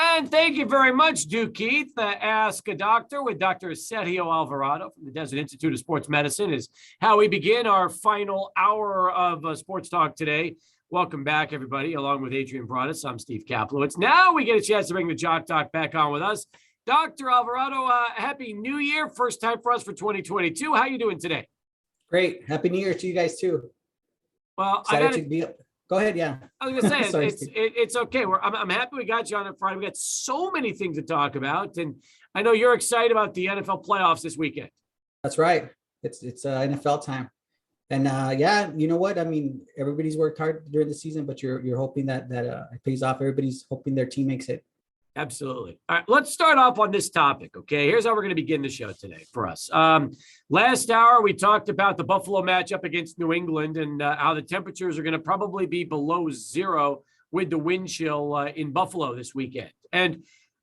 And thank you very much, Duke Keith. Ask a Doctor with Dr. Sergio Alvarado from the Desert Institute of Sports Medicine is how we begin our final hour of Sports Talk today. Welcome back, everybody, along with Adrian Broadus. I'm Steve Kaplowitz. Now we get a chance to bring the Jock Doc back on with us. Dr. Alvarado, Happy New Year. First time for us for 2022. How you doing today? Great. Happy New Year to you guys, too. Well, Excited to be up. Go ahead, yeah. I was going to say, it's okay. I'm happy we got you on Friday. We got so many things to talk about, and I know you're excited about the NFL playoffs this weekend. That's right. It's NFL time. And yeah, you know what? I mean, everybody's worked hard during the season, but you're hoping that it pays off. Everybody's hoping their team makes it. Absolutely. All right, let's start off on this topic, okay? Here's how we're going to begin the show today for us. Last hour, we talked about the Buffalo matchup against New England and how the temperatures are going to probably be below zero with the wind chill in Buffalo this weekend. And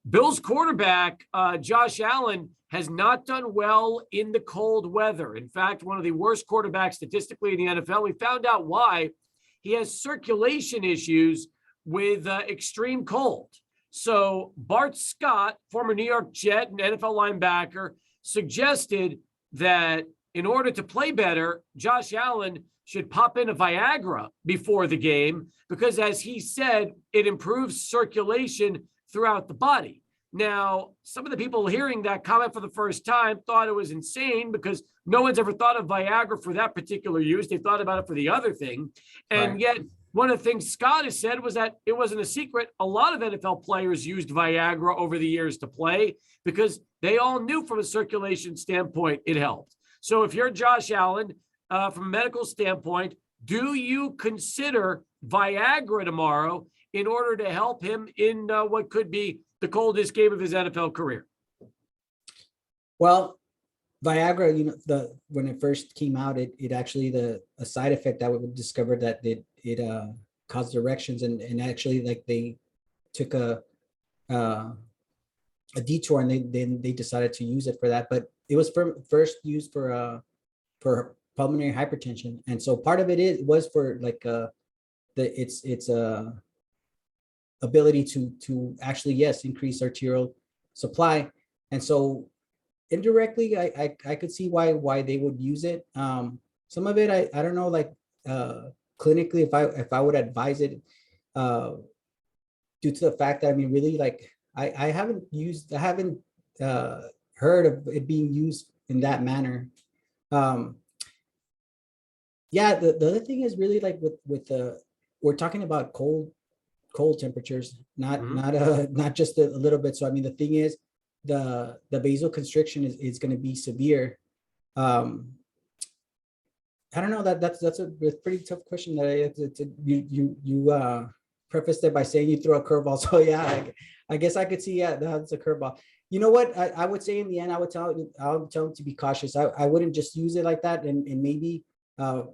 Bills quarterback Josh Allen has not done well in the cold weather. In fact, one of the worst quarterbacks statistically in the NFL. We found out why. He has circulation issues with extreme cold. So Bart Scott, former New York Jet and NFL linebacker, suggested that in order to play better, Josh Allen should pop in a Viagra before the game because, as he said, it improves circulation throughout the body. Now, some of the people hearing that comment for the first time thought it was insane because no one's ever thought of Viagra for that particular use. They thought about it for the other thing. And yet, one of the things Scott has said was that it wasn't a secret. A lot of NFL players used Viagra over the years to play because they all knew from a circulation standpoint it helped. So if you're Josh Allen, from a medical standpoint, do you consider Viagra tomorrow in order to help him in what could be the coldest game of his NFL career? Well, Viagra, when it first came out, it actually a side effect that we discovered that it caused erections and actually like they took a detour and they decided to use it for that. But it was first used for pulmonary hypertension, and so part of it was for like its ability to actually increase arterial supply, and so indirectly I could see why they would use it. Some of it I don't know, like clinically if I would advise it due to the fact that I mean really like I haven't heard of it being used in that manner. The other thing is really like with the we're talking about cold temperatures, not just a little bit. So I mean the thing is the vasoconstriction is going to be severe. I don't know, that's a pretty tough question. You prefaced it by saying you throw a curveball. So yeah, I guess I could see that's a curveball. You know what? I would say in the end, I'll tell them to be cautious. I wouldn't just use it like that. And maybe the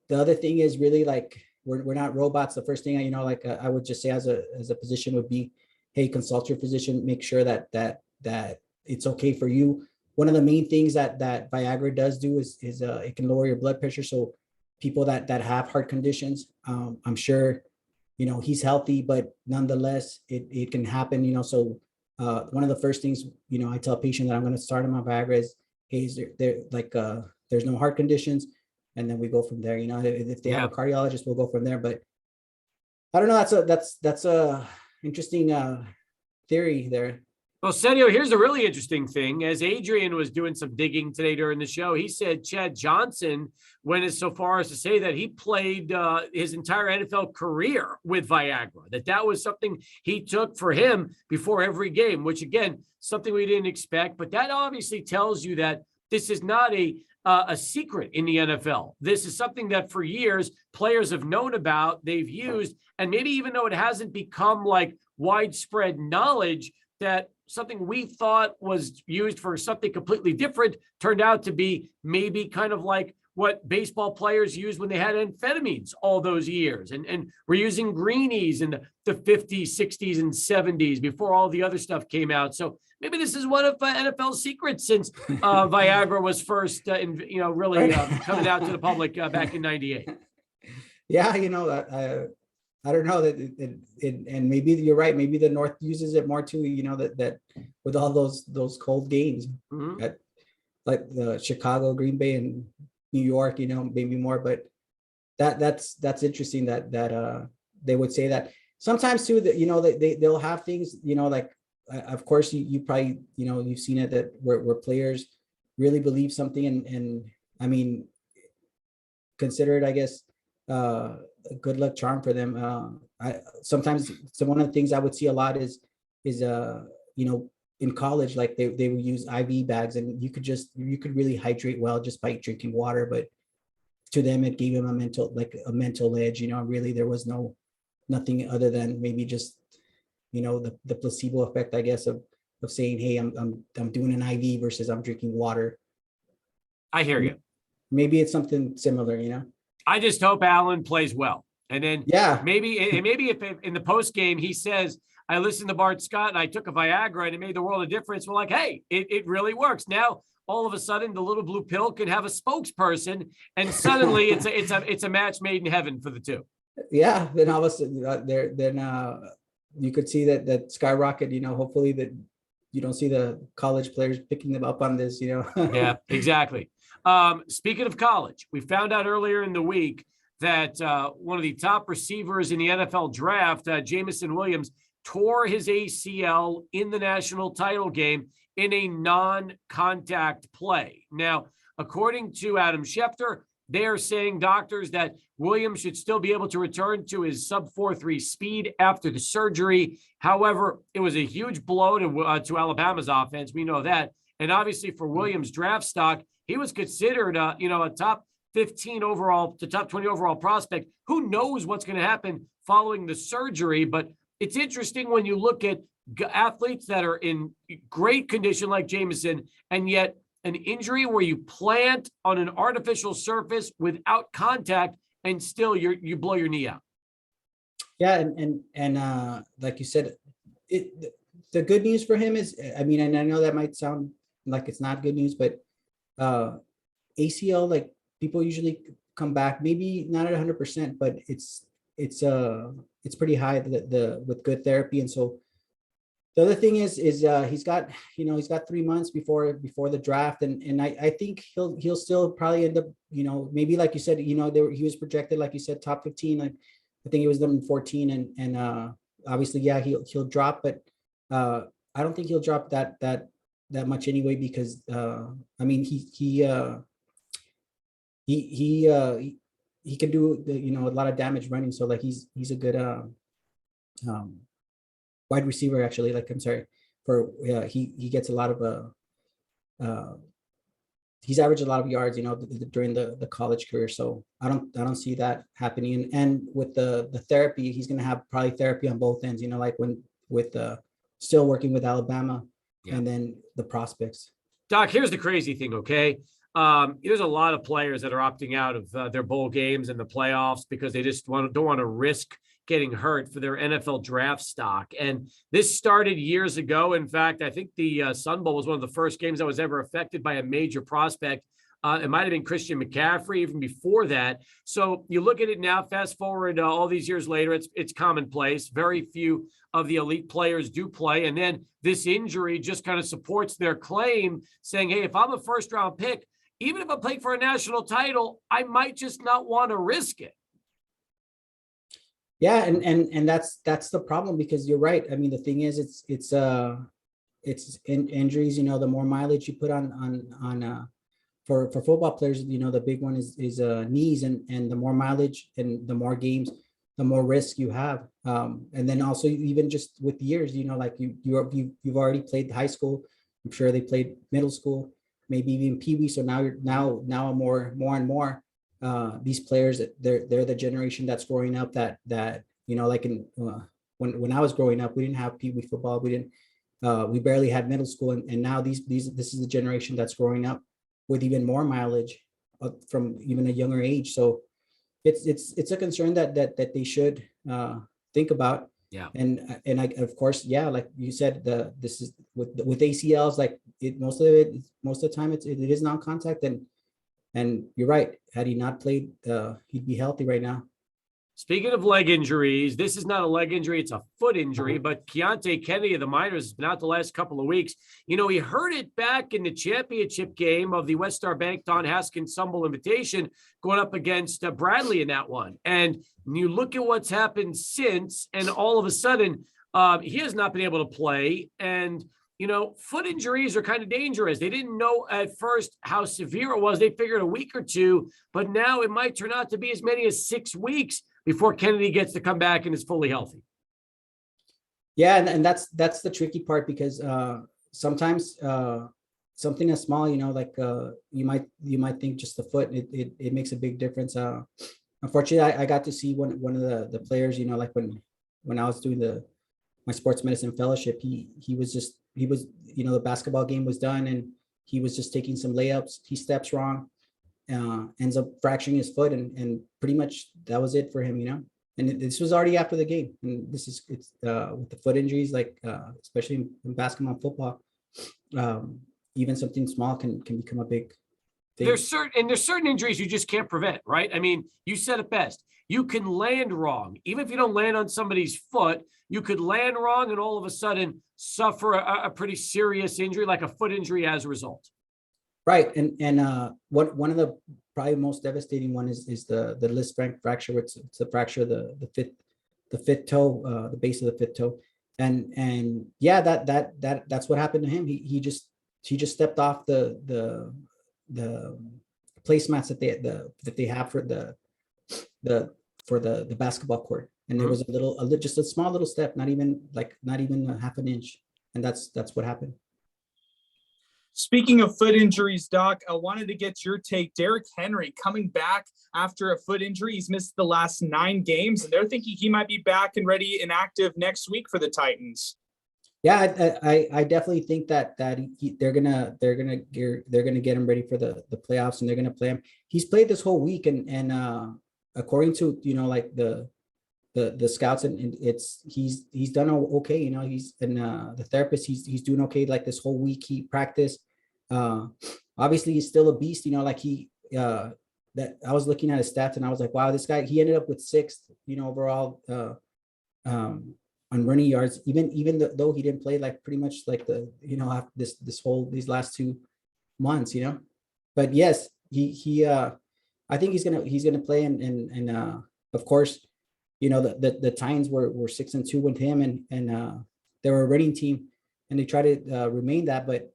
other thing is really like we're not robots. The first thing I would just say as a physician would be, hey, consult your physician, make sure that it's okay for you. One of the main things that Viagra does do is it can lower your blood pressure. So people that have heart conditions, I'm sure, he's healthy, but nonetheless, it can happen, so one of the first things, I tell a patient that I'm going to start him on Viagra is, hey, there's no heart conditions. And then we go from there. If they have a cardiologist, we'll go from there. But I don't know. That's a interesting theory there. Well, Sergio, here's a really interesting thing. As Adrian was doing some digging today during the show, he said Chad Johnson went as so far as to say that he played his entire NFL career with Viagra, that was something he took for him before every game, which, again, something we didn't expect. But that obviously tells you that this is not a secret in the NFL. This is something that for years players have known about, they've used, and maybe even though it hasn't become like widespread knowledge, that something we thought was used for something completely different turned out to be maybe kind of like what baseball players used when they had amphetamines all those years. And we're using greenies in the 50s, 60s, and 70s before all the other stuff came out. So maybe this is one of NFL's secrets since Viagra was first, really coming out to the public back in '98. Yeah, I don't know and maybe you're right. Maybe the North uses it more too. That with all those cold games, like the Chicago, Green Bay, and New York. Maybe more, but that's interesting that they would say that sometimes too. That they'll have things. Like of course you probably you've seen it that where players really believe something and I mean consider it, I guess, a good luck charm for them. Sometimes one of the things I would see a lot is in college, like they would use IV bags and you could really hydrate well just by drinking water, but to them it gave them a mental edge. Really there was nothing other than maybe just the placebo effect, I guess, of saying, hey, I'm doing an IV versus I'm drinking water. I hear you. Maybe it's something similar, I just hope Allen plays well. And then maybe if in the post game he says, I listened to Bart Scott and I took a Viagra and it made the world of difference. We're like, hey, it really works. Now all of a sudden the little blue pill can have a spokesperson and suddenly it's a match made in heaven for the two. Yeah, then all of a sudden you could see that skyrocket. Hopefully that you don't see the college players picking them up on this. Yeah, exactly. Speaking of college, we found out earlier in the week that one of the top receivers in the NFL draft, Jamison Williams, tore his ACL in the national title game in a non-contact play. Now, according to Adam Schefter, they are saying, doctors, that Williams should still be able to return to his sub 4.3 speed after the surgery. However, it was a huge blow to Alabama's offense. We know that. And obviously for Williams' draft stock, he was considered, a top 15 overall to top 20 overall prospect. Who knows what's going to happen following the surgery? But it's interesting when you look at athletes that are in great condition like Jamison, and yet an injury where you plant on an artificial surface without contact and still you blow your knee out. Yeah. And like you said, the good news for him is, I mean, and I know that might sound like it's not good news, but ACL, like people usually come back, maybe not at 100%, but it's pretty high with good therapy. And so the other thing is he's got 3 months before the draft, and I think he'll still probably end up, maybe like you said, he was projected, like you said, top 15. Like I think he was number 14, and obviously, yeah, he'll drop, but I don't think he'll drop that much anyway, because I mean he can do a lot of damage running. So like he's a good wide receiver, actually. Like, I'm sorry, he gets a lot of he's averaged a lot of yards, during the college career. So I don't see that happening. And with the therapy, he's going to have probably therapy on both ends, like with still working with Alabama, and then the prospects. Doc, here's the crazy thing. Okay. There's a lot of players that are opting out of their bowl games and the playoffs because they just don't want to risk getting hurt for their NFL draft stock. And this started years ago. In fact, I think the Sun Bowl was one of the first games that was ever affected by a major prospect. It might have been Christian McCaffrey even before that. So you look at it now, fast forward all these years later, it's commonplace. Very few of the elite players do play. And then this injury just kind of supports their claim, saying, hey, if I'm a first round pick, even if I play for a national title, I might just not want to risk it. Yeah, and that's the problem, because you're right. I mean, the thing is, it's injuries. The more mileage you put on for football players, the big one is knees, and the more mileage and the more games, the more risk you have. And then also even just with years, like you've already played high school. I'm sure they played middle school, maybe even Pee Wee. So now more and more. These players, they're the generation that's growing up that like when I was growing up, we didn't have Pee Wee football. We barely had middle school, and now this is the generation that's growing up with even more mileage from even a younger age. So it's a concern that they should think about. Yeah. And I, of course, yeah, like you said, this is with ACLs, like most of the time it is non-contact, and you're right. Had he not played, he'd be healthy right now. Speaking of leg injuries, this is not a leg injury, it's a foot injury, but Keontae Kennedy of the Miners has been out the last couple of weeks. You know, he hurt it back in the championship game of the West Star Bank Don Haskins Sumble Invitation going up against Bradley in that one. And you look at what's happened since, and all of a sudden, he has not been able to play. And you know, foot injuries are kind of dangerous. They didn't know at first how severe it was. They figured a week or two, but now it might turn out to be as many as 6 weeks before Kennedy gets to come back and is fully healthy. Yeah, and that's the tricky part, because sometimes something as small, you know, like you might think just the foot, it makes a big difference. Unfortunately, I got to see one of the players, you know, like when I was doing my sports medicine fellowship, he was, you know, the basketball game was done and he was just taking some layups. He steps wrong, ends up fracturing his foot, and pretty much that was it for him, you know. And this was already after the game, and it's with the foot injuries, like especially in basketball and football, even something small can become a big thing. There's certain injuries you just can't prevent, right? I mean, you said it best. You can land wrong. Even if you don't land on somebody's foot, you could land wrong and all of a sudden suffer a pretty serious injury, like a foot injury as a result. Right. And one of the probably most devastating one is the Lisfranc fracture, which it's the fracture of the fifth toe, the base of the fifth toe. And yeah, that's what happened to him. He just stepped off the placemats that they have for the basketball court. And there was just a small little step, not even a half an inch. And that's what happened. Speaking of foot injuries, Doc, I wanted to get your take. Derrick Henry coming back after a foot injury. He's missed the last 9 games, and they're thinking he might be back and ready and active next week for the Titans. Yeah, I definitely think that they're gonna get him ready for the playoffs, and they're gonna play him. He's played this whole week, and according to, you know, like the scouts, and he's done okay. You know, he's and the therapist, he's doing okay. Like this whole week he practiced. Obviously he's still a beast. You know, like that I was looking at his stats and I was like, wow, this guy, he ended up with 6th, you know, overall on running yards, even though he didn't play like pretty much like these last 2 months, you know. But yes, I think he's gonna play, and of course, you know, the Titans were 6-2 with him, and they were a running team, and they try to remain that, but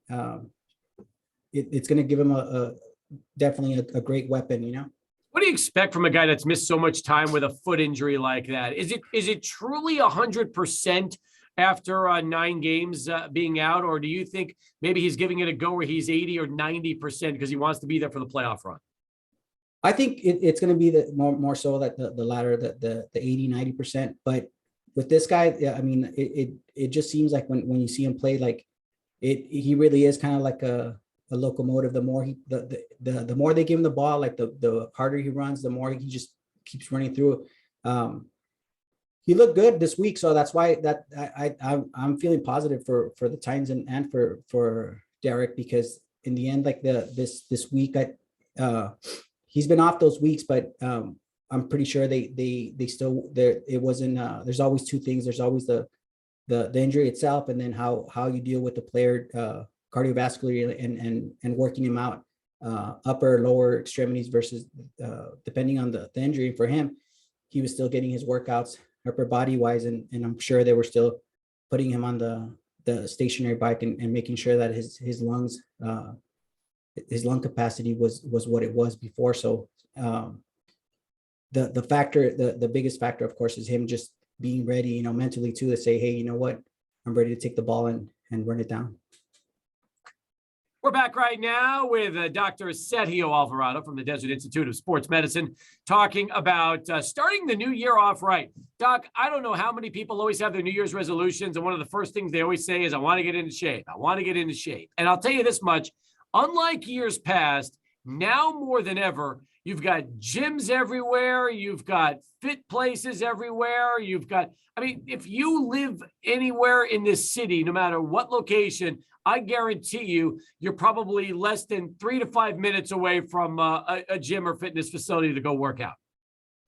it's going to give him definitely a great weapon, you know. What do you expect from a guy that's missed so much time with a foot injury like that? Is it truly 100% after 9 games being out, or do you think maybe he's giving it a go where he's 80 or 90% because he wants to be there for the playoff run? I think it's going to be the more so that the latter, the 80-90%. But with this guy, yeah, I mean, it just seems like when you see him play, like he really is kind of like a locomotive. The more the more they give him the ball, like the harder he runs, the more he just keeps running through. He looked good this week, so that's why I'm feeling positive for the Titans and for Derrick, because in the end, like this week, he's been off those weeks, but I'm pretty sure they still there. It wasn't. There's always 2 things. There's always the injury itself, and then how you deal with the player cardiovascularly and working him out, upper lower extremities versus depending on the injury. For him, he was still getting his workouts upper body wise, and I'm sure they were still putting him on the stationary bike and making sure that his lungs. His lung capacity was what it was before. So the factor, the biggest factor, of course, is him just being ready, you know, mentally too, to say, hey, you know what, I'm ready to take the ball and run it down. We're back right now with Dr. Sergio Alvarado from the Desert Institute of Sports Medicine, talking about starting the new year off right. Doc, I don't know how many people always have their New Year's resolutions, and one of the first things they always say is, I want to get into shape. I want to get into shape. And I'll tell you this much, unlike years past, now more than ever, you've got gyms everywhere. You've got fit places everywhere. I mean, if you live anywhere in this city, no matter what location, I guarantee you're probably less than 3 to 5 minutes away from a gym or fitness facility to go work out.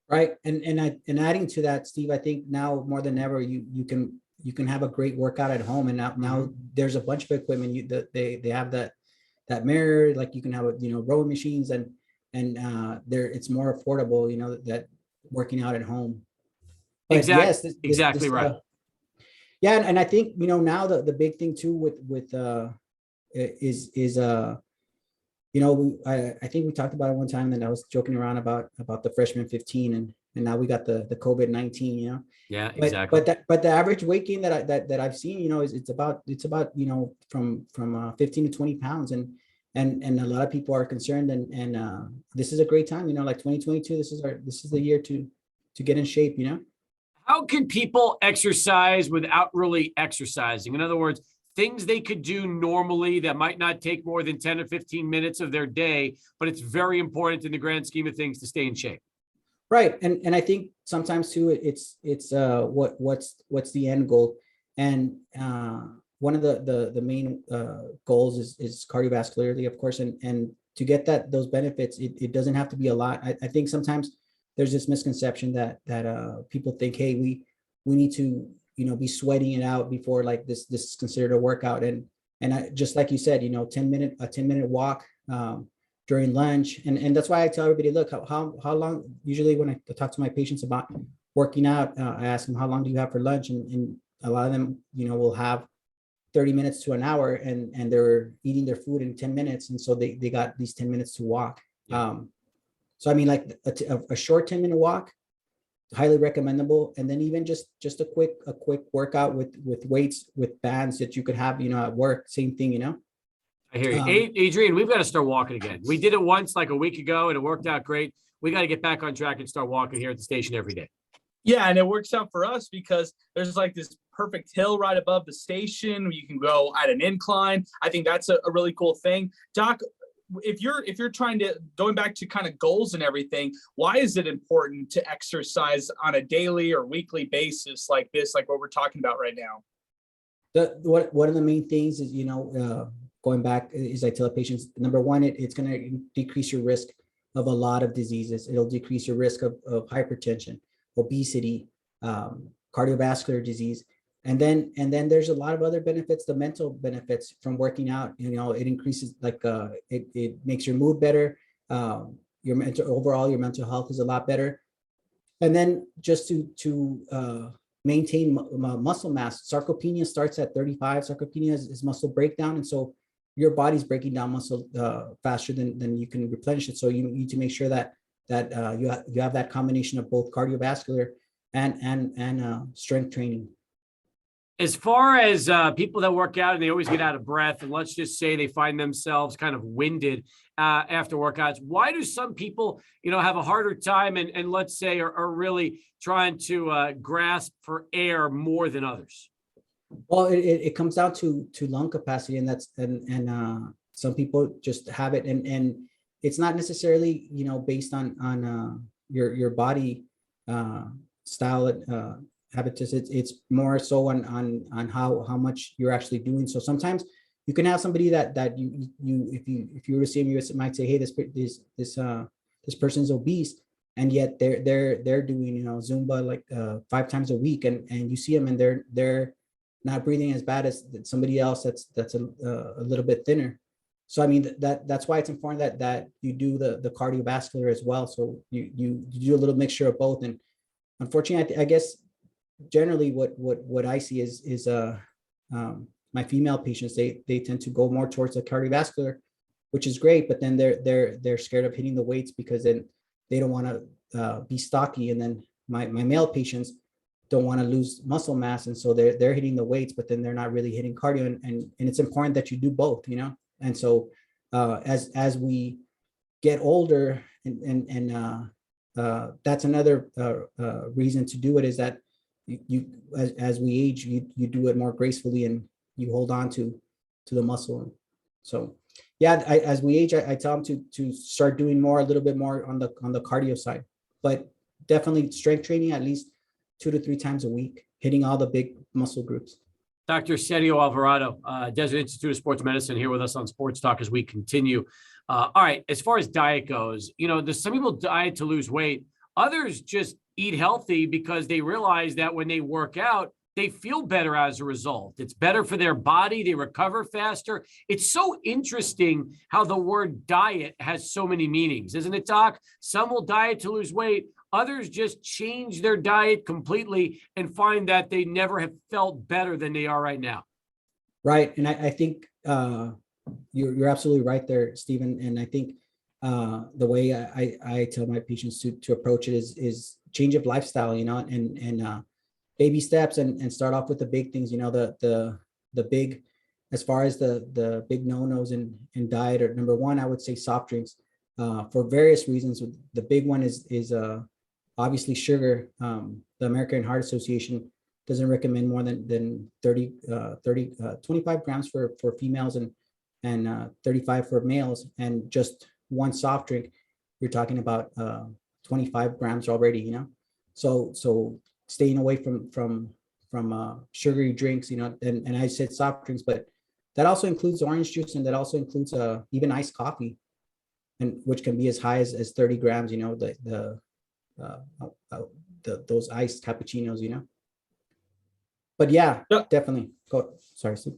Right. And adding to that, Steve, I think now more than ever, you can have a great workout at home. And now there's a bunch of equipment they have that mirror, like you can have rowing machines and there it's more affordable, that working out at home. But Exactly. yes, Exactly right. Yeah, and I think now the big thing too with is I think we talked about it one time, and I was joking around about the freshman 15, and now we got the COVID-19, Yeah, but exactly. but the average weight gain that I've seen, is it's about from 15 to 20 pounds, and a lot of people are concerned, and this is a great time, like 2022, this is the year to get in shape. How can people exercise without really exercising? In other words, things they could do normally that might not take more than 10 or 15 minutes of their day, but it's very important in the grand scheme of things to stay in shape. Right. And I think sometimes too, it's what's the end goal. And one of the main goals is cardiovascularity, of course, and to get those benefits, it doesn't have to be a lot. I think sometimes there's this misconception that people think, hey, we need to be sweating it out before, like, this is considered a workout. And I, just like you said, a 10-minute walk during lunch, and that's why I tell everybody, look, how long, usually when I talk to my patients about working out, I ask them, how long do you have for lunch, and a lot of them will have 30 minutes to an hour, and they're eating their food in 10 minutes, and so they got these 10 minutes to walk. So I mean, like a short 10-minute walk, highly recommendable. And then even just a quick workout with weights, with bands that you could have at work, same thing. I hear you. Adrian, we've got to start walking again. We did it once like a week ago and it worked out great. We got to get back on track and start walking here at the station every day. Yeah, and it works out for us because there's like this perfect hill right above the station. You can go at an incline. I think that's a really cool thing. Doc, if you're trying to, going back to kind of goals and everything, why is it important to exercise on a daily or weekly basis like this, like what we're talking about right now? One of the main things is, going back, is I tell patients, number one, it's going to decrease your risk of a lot of diseases. It'll decrease your risk of hypertension, obesity, cardiovascular disease. And then there's a lot of other benefits, the mental benefits from working out. It increases, like, it makes your mood better. Your mental health is a lot better. And then just to maintain muscle mass, sarcopenia starts at 35. Sarcopenia is muscle breakdown. And so your body's breaking down muscle faster than you can replenish it. So you need to make sure that you have that combination of both cardiovascular and strength training. As far as people that work out and they always get out of breath, and let's just say they find themselves kind of winded after workouts, why do some people, have a harder time and let's say are really trying to grasp for air more than others? Well, it comes down to lung capacity, and that's some people just have it, and it's not necessarily based on your body style. Habitus, it's more so on how much you're actually doing. So sometimes you can have somebody that you if you were to see him, you might say, hey, this person's obese, and yet they're doing Zumba like 5 times a week, and you see them and they're not breathing as bad as somebody else that's a little bit thinner. So I mean that's why it's important that you do the cardiovascular as well. So you do a little mixture of both. And unfortunately, I guess generally what I see is my female patients, they tend to go more towards the cardiovascular, which is great, but then they're scared of hitting the weights because then they don't want to be stocky, and then my male patients don't want to lose muscle mass, and so they're hitting the weights, but then they're not really hitting cardio, and it's important that you do both, and so as we get older, and that's another reason to do it, is that you as we age, you do it more gracefully and you hold on to the muscle. So yeah, as we age, I tell them to start doing a little bit more on the cardio side, but definitely strength training at least 2 to 3 times a week, hitting all the big muscle groups. Dr. Sergio Alvarado, Desert Institute of Sports Medicine, here with us on Sports Talk as we continue. All right, as far as diet goes, there's some people diet to lose weight. Others just eat healthy because they realize that when they work out, they feel better as a result. It's better for their body. They recover faster. It's so interesting how the word diet has so many meanings, isn't it, Doc? Some will diet to lose weight. Others just change their diet completely and find that they never have felt better than they are right now. Right. And I think you're absolutely right there, Stephen. And I think the way I tell my patients to approach it is change of lifestyle, and baby steps, and start off with the big things, the big, as far as the big no-nos in diet, or number one, I would say soft drinks, for various reasons. The big one is obviously sugar. The American Heart Association doesn't recommend more than 25 grams for females and 35 for males, and just one soft drink, you're talking about 25 grams already, so staying away from sugary drinks, and I said soft drinks, but that also includes orange juice, and that also includes even iced coffee, and which can be as high as 30 grams, those iced cappuccinos, but yeah, definitely. Go. Sorry, Steve.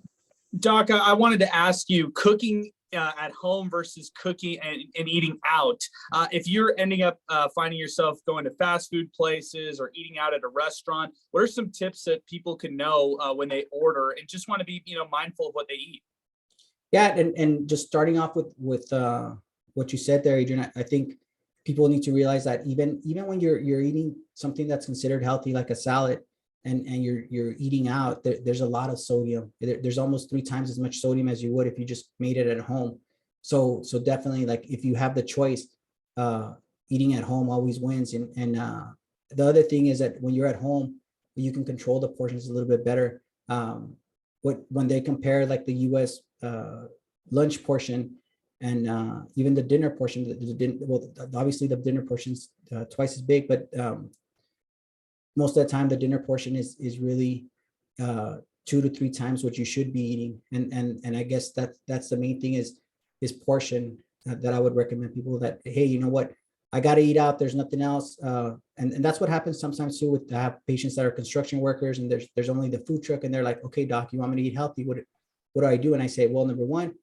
Doc, I wanted to ask you, cooking at home versus cooking and eating out. If you're ending up finding yourself going to fast food places or eating out at a restaurant, what are some tips that people can know when they order and just want to be, mindful of what they eat? Yeah, and just starting off with what you said there, Adrian, I think people need to realize that even when you're eating something that's considered healthy, like a salad, and you're eating out, there's a lot of sodium. There's almost 3 times as much sodium as you would if you just made it at home. So definitely, like, if you have the choice, eating at home always wins. And the other thing is that when you're at home, you can control the portions a little bit better. When they compare, like, the U.S. Lunch portion and even the dinner portion, obviously the dinner portion's twice as big, but most of the time the dinner portion is really 2 to 3 times what you should be eating. And I guess that's the main thing is portion, that I would recommend people, that, hey, you know what, I got to eat out. There's nothing else. And that's what happens sometimes too, with, I have patients that are construction workers, and there's only the food truck, and they're like, okay, doc, you want me to eat healthy? What do I do? And I say, well, number one,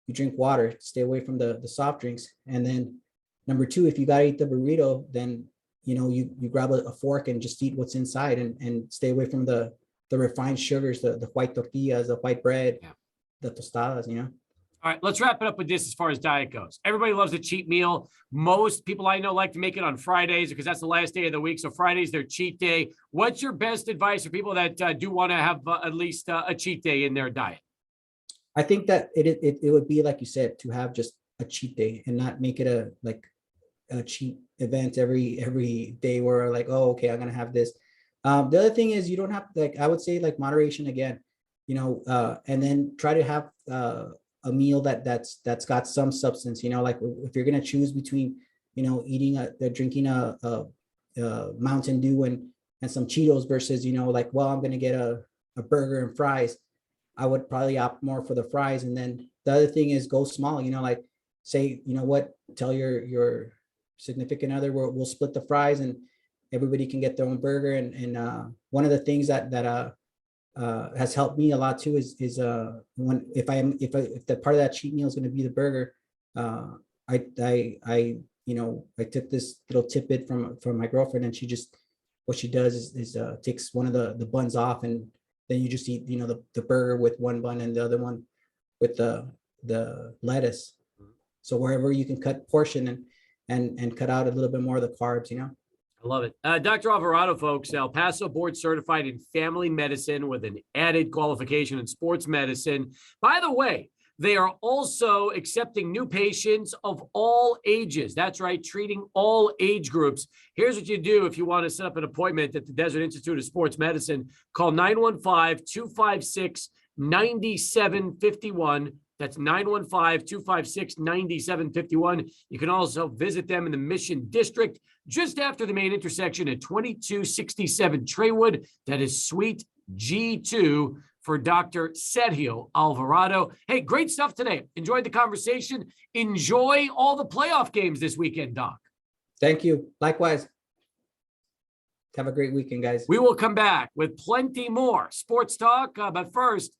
you drink water, stay away from the soft drinks. And then number two, if you got to eat the burrito, then you grab a fork and just eat what's inside, and stay away from the refined sugars, the white tortillas, the white bread, the tostadas, All right, let's wrap it up with this as far as diet goes. Everybody loves a cheat meal. Most people I know like to make it on Fridays because that's the last day of the week. So Friday's their cheat day. What's your best advice for people that do want to have at least a cheat day in their diet? I think that it would be, like you said, to have just a cheat day and not make it a cheat event every day where, like, oh, okay, I'm gonna have this. The other thing is, you don't have, like, I would say, like, moderation again, and then try to have a meal that's got some substance, like, if you're gonna choose between, drinking a Mountain Dew and some Cheetos versus, like, well, I'm gonna get a burger and fries, I would probably opt more for the fries. And then the other thing is, go small, like, say, tell your significant other, we'll split the fries and everybody can get their own burger. And one of the things that has helped me a lot too is if the part of that cheat meal is going to be the burger, I took this little tidbit from my girlfriend, and what she does is takes one of the buns off, and then you just eat the burger with one bun and the other one with the lettuce. So wherever you can cut portion and cut out a little bit more of the carbs, I love it. Dr. Alvarado, folks, El Paso board certified in family medicine with an added qualification in sports medicine. By the way, they are also accepting new patients of all ages. That's right, treating all age groups. Here's what you do if you want to set up an appointment at the Desert Institute of Sports Medicine. Call 915-256-9751. That's 915-256-9751. You can also visit them in the Mission District, just after the main intersection at 2267 Traywood. That is Suite G2 for Dr. Sergio Alvarado. Hey, great stuff today. Enjoyed the conversation. Enjoy all the playoff games this weekend, Doc. Thank you. Likewise. Have a great weekend, guys. We will come back with plenty more sports talk. But first,